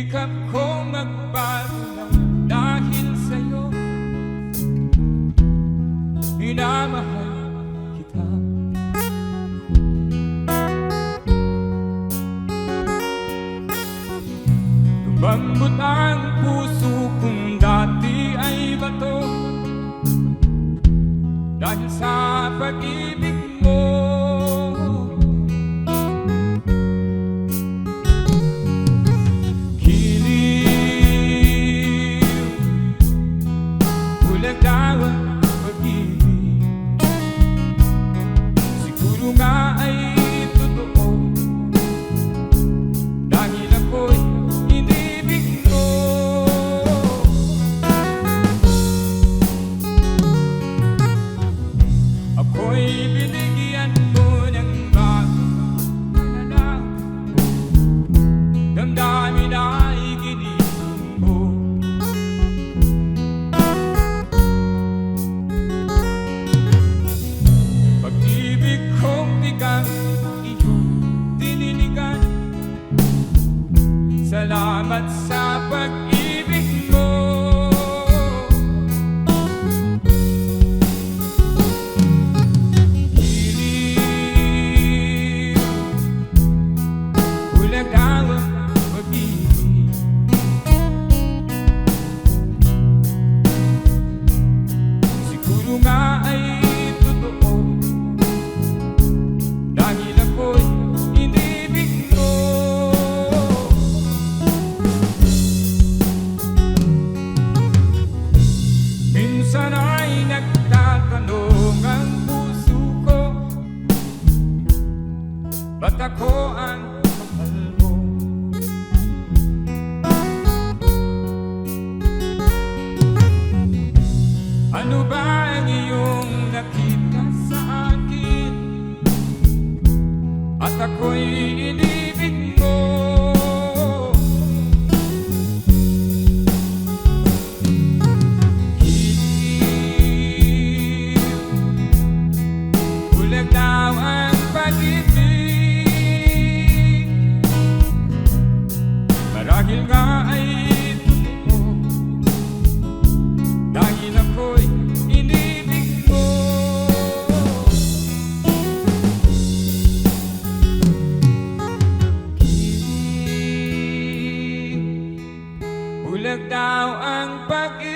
Sikap ko magbago lang dahil sa'yo. Minamahal kita. Lumambot ang puso kung dati ay bato dahil sa pag-ibig mo. Salamat sa pag-ibig mo. Giliw, bulagaw ang pag-ibig. Siguro nga ay totoo dahil ako'y inibig mo. Minsan ay nagtatanong ang puso ko, ba't ako ang mahal mo? Ano ba ang iyong nakita sa akin? At ako'y inibig mo. Bulagaw ang pag-ibig. Marahil nga ay totoo dahil ako'y inibig mo. Bulagaw ang pag-ibig.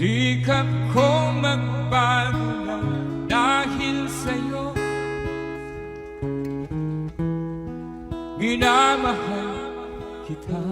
Di ka ko magbago lang dahil sa'yo. Minamahal kita.